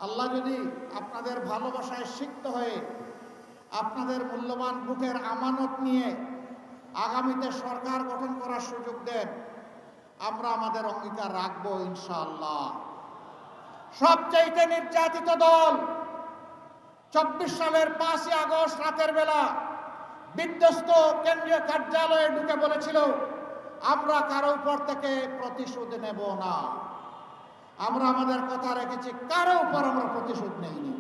আল্লাহ যদি আপনাদের ভালোবাসায় সিক্ত হয়ে আপনাদের মূল্যবান ভোটের আমানত নিয়ে আগামীতে সরকার গঠন করার সুযোগ দেন, আমরা আমাদের অঙ্গীকার রাখবো ইনশাআল্লাহ। সবচাইতে নির্যাতিত দল 24 সালের 5ই আগস্ট রাতের বেলা বিধ্বস্ত কেন্দ্রীয় কার্যালয়ে ঢুকে বলেছিল, আমরা কারো উপর থেকে প্রতিশোধ নেব না। আমরা আমাদের কথা রেখেছি, কারো উপর আমরা প্রতিশোধ নেইনি।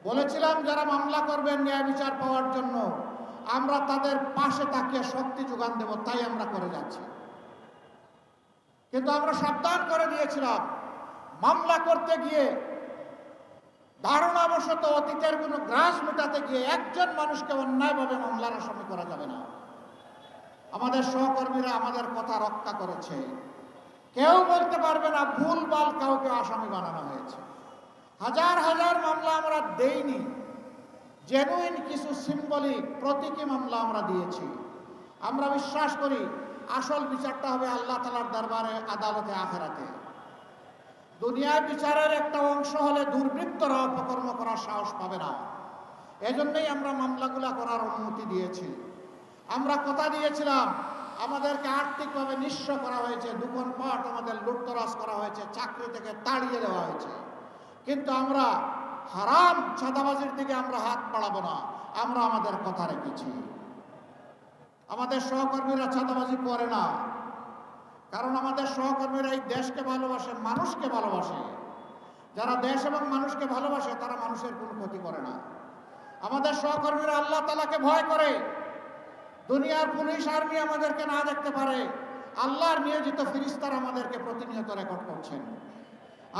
বলেছিলাম যারা মামলা করবেন ন্যায় বিচার পাওয়ার জন্য, আমরা তাদের পাশে তাকিয়ে শক্তি যোগান দেব, তাই আমরা করে যাচ্ছি। কিন্তু আমরা সাবধান করে দিয়েছিলাম, মামলা করতে গিয়ে ধারণাবশত অতীতের কোনো গ্রাস মেটাতে গিয়ে একজন মানুষকে অন্যায়ভাবে মামলার আসামি করা যাবে না। আমাদের সহকর্মীরা আমাদের কথা রক্ষা করেছে। কেউ বলতে পারবে না ভুলভাল কাউকে আসামি বানানো হয়েছে। হাজার হাজার মামলা আমরা দেইনি, জেনুইন কিছু সিম্বলিক প্রতীকী মামলা আমরা দিয়েছি। আমরা বিশ্বাস করি আসল বিচারটা হবে আল্লাহ তাআলার দরবারে, আদালতে, আখিরাতে। দুনিয়ায় বিচারের একটা অংশ হলে দুর্বৃত্তরা অপকর্ম করার সাহস পাবে না। এজন্যই আমরা মামলাগুলা করার অনুমতি দিয়েছি। আমরা কথা দিয়েছিলাম, আমাদেরকে আর্থিকভাবে নিঃস্ব করা হয়েছে, দোকানপাট আমাদের লুটতরাজ করা হয়েছে, চাকরি থেকে তাড়িয়ে দেওয়া হয়েছে, কিন্তু আমরা হারাম চাঁদাবাজির দিকে আমরা হাত বাড়াবো না। আমরা আমাদের কথা রেখেছি। আমাদের সহকর্মীরা চাঁদাবাজি করে না, কারণ আমাদের সহকর্মীরা এই দেশকে ভালোবাসে, মানুষকে ভালোবাসে। যারা দেশ এবং মানুষকে ভালোবাসে তারা মানুষের কোনো ক্ষতি করে না। আমাদের সহকর্মীরা আল্লাহ তাআলাকে ভয় করে। দুনিয়ার পুলিশ আর্মি আমাদেরকে না দেখতে পারে, আল্লাহর নিয়োজিত ফেরেশতারা আমাদেরকে প্রতিনিয়ত রেকর্ড করছেন।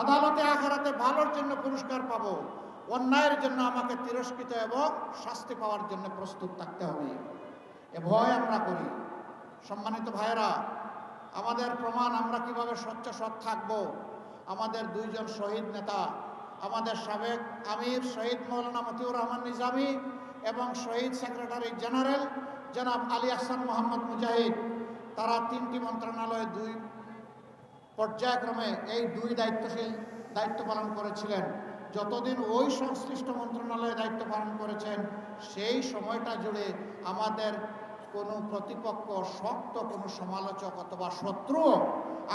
আদালতে, আখিরাতে ভালোর জন্য পুরস্কার পাবো, অন্যায়ের জন্য আমাকে তিরস্কৃত এবং শাস্তি পাওয়ার জন্য প্রস্তুত থাকতে হবে। এ ভয় আমরা করি। সম্মানিত ভাইয়েরা, আমাদের প্রমাণ আমরা কিভাবে স্বচ্ছ সৎ থাকবো। আমাদের দুইজন শহীদ নেতা, আমাদের সাবেক আমির শহীদ মৌলানা মতিউর রহমান নিজামী এবং শহীদ সেক্রেটারি জেনারেল জনাব আলী আহসান মোহাম্মদ মুজাহিদ, তারা 3টি মন্ত্রণালয়ে 2 পর্যায়ক্রমে এই 2 দায়িত্ব পালন করেছিলেন। যতদিন ওই সংশ্লিষ্ট মন্ত্রণালয়ে দায়িত্ব পালন করেছেন, সেই সময়টা জুড়ে আমাদের কোনো প্রতিপক্ষ, শক্ত কোনো সমালোচক অথবা শত্রু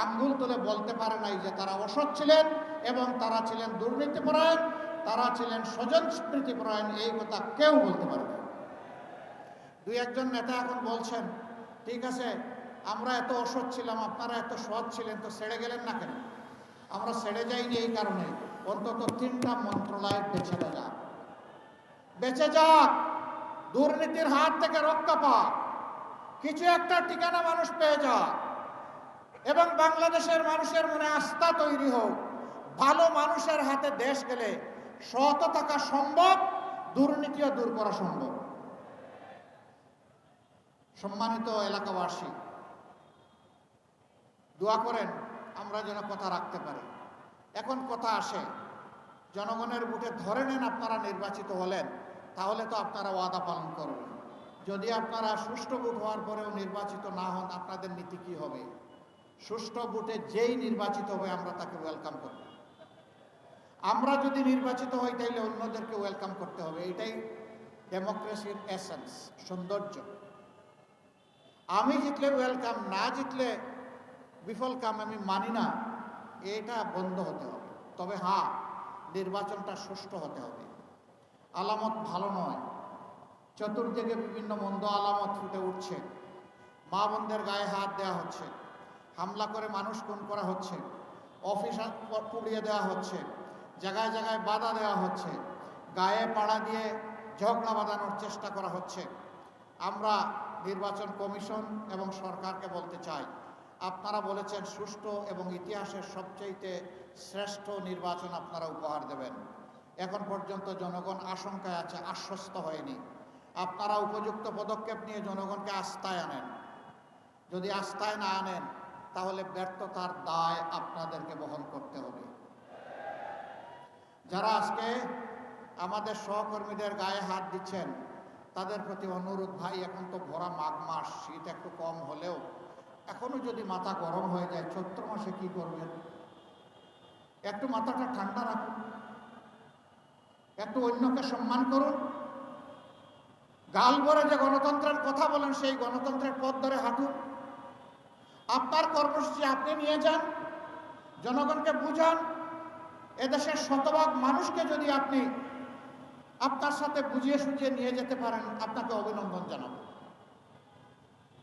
আঙ্গুল তুলে বলতে পারে নাই যে তারা অসৎ ছিলেন এবং তারা ছিলেন দুর্নীতিপরায়ণ, তারা ছিলেন স্বজন স্মৃতিপরায়ণ। এই কথা কেউ বলতে পারে না। 2-1 নেতা এখন বলছেন, ঠিক আছে আমরা এত অসৎ ছিলাম, আপনারা এত সৎ ছিলেন, তো ছেড়ে গেলেন না কেন? আমরা ছেড়ে যাইনি এই কারণে, অন্তত 3টা মন্ত্রণালয় বেঁচে যাক, দুর্নীতির হাত থেকে রক্ষা পাক, কিছু একটা ঠিকানা মানুষ পেয়ে যাক এবং বাংলাদেশের মানুষের মনে আস্থা তৈরি হোক। ভালো মানুষের হাতে দেশ গেলে সৎ থাকা সম্ভব, দুর্নীতিও দূর করা সম্ভব। সম্মানিত এলাকাবাসী, দোয়া করেন আমরা যেন কথা রাখতে পারি। এখন কথা আসে, জনগণের ভোটে ধরে নেন আপনারা নির্বাচিত হলেন, তাহলে তো আপনারা ওয়াদা পালন করবেন। যদি আপনারা সুষ্ঠু ভোট হওয়ার পরেও নির্বাচিত না হন, আপনাদের নীতি কি হবে? সুষ্ঠু ভোটে যেই নির্বাচিত হবে আমরা তাকে ওয়েলকাম করব। আমরা যদি নির্বাচিত হই তাহলে অন্যদেরকে ওয়েলকাম করতে হবে। এটাই ডেমোক্রেসির এসেন্স, সৌন্দর্য। আমি জিতলে ওয়েলকাম, না জিতলে বিফল কাম, আমি মানি না। এটা বন্ধ হতে হবে। তবে হ্যাঁ, নির্বাচনটা সুষ্ঠু হতে হবে। আলামত ভালো নয়, চতুর্দিকে বিভিন্ন মন্দ আলামত ফুটে উঠছে। মা বোনদের গায়ে হাত দেওয়া হচ্ছে, হামলা করে মানুষ খুন করা হচ্ছে, অফিস পুড়িয়ে দেওয়া হচ্ছে, জায়গায় জায়গায় বাধা দেওয়া হচ্ছে, গায়ে পাড়া দিয়ে ঝগড়া বাঁধানোর চেষ্টা করা হচ্ছে। আমরা নির্বাচন কমিশন এবং সরকারকে বলতে চাই, আপনারা বলেছেন সুষ্ঠু এবং ইতিহাসের সবচেয়ে শ্রেষ্ঠ নির্বাচন আপনারা উপহার দেবেন। এখন পর্যন্ত জনগণ আশঙ্কায় আছে, আশ্বস্ত হয়নি। আপনারা উপযুক্ত পদক্ষেপ নিয়ে জনগণকে আস্থায় আনেন। যদি আস্থায় না আনেন তাহলে ব্যর্থতার দায় আপনাদেরকে বহন করতে হবে। যারা আজকে আমাদের সহকর্মীদের গায়ে হাত দিচ্ছেন, তাদের প্রতি অনুরোধ, ভাই এখন তো ভরা মাঘ মাস, শীত একটু কম হলেও এখনো যদি মাথা গরম হয়ে যায়, চৈত্র মাসে কি করবেন? একটু মাথাটা ঠান্ডা রাখুন। একটু অন্যকে সম্মান করুন। গাল ভরে যে গণতন্ত্রের কথা বলেন, সেই গণতন্ত্রের পথ ধরে হাঁটুন। আপনার কর্মসূচি আপনি নিয়ে যান, জনগণকে বুঝান। এদেশের শতভাগ মানুষকে যদি আপনি আপনার সাথে বুঝিয়ে সুঝিয়ে নিয়ে যেতে পারেন, আপনাকে অভিনন্দন জানাবো।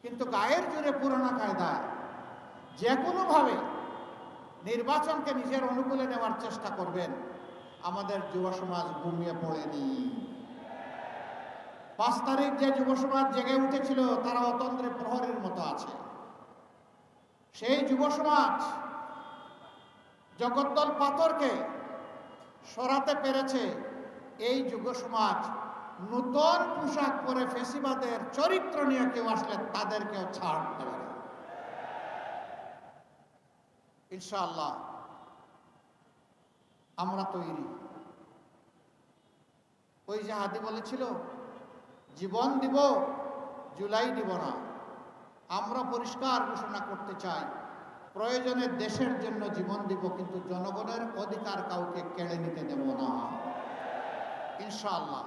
কিন্তু গায়ের জোরে পুরোনো কায়দায় যে কোনোভাবে নির্বাচনকে নিজের অনুকূলে নেওয়ার চেষ্টা করবেন, আমাদের যুব সমাজ ঘুমিয়ে পড়েনি। 5 তারিখ যে যুব সমাজ জেগে উঠেছিল, তারা অতন্ত্রে প্রহরীর মতো আছে। সেই যুব সমাজ জগদ্দল পাথরকে সরাতে পেরেছে। এই যুব সমাজ নতুন পোশাক পরে ফেসিবাদের চরিত্র নিয়ে কেউ আসলে তাদেরকেও ছাড় দেবে না। ইনশাআল্লাহ আমরা তৈরি। ওই যে হাদি বলেছিল, জীবন দিব, জুলাই দিব না। আমরা পরিষ্কার ঘোষণা করতে চাই, প্রয়োজনে দেশের জন্য জীবন দিব, কিন্তু জনগণের অধিকার কাউকে কেড়ে নিতে দেব না। ইনশাআল্লাহ।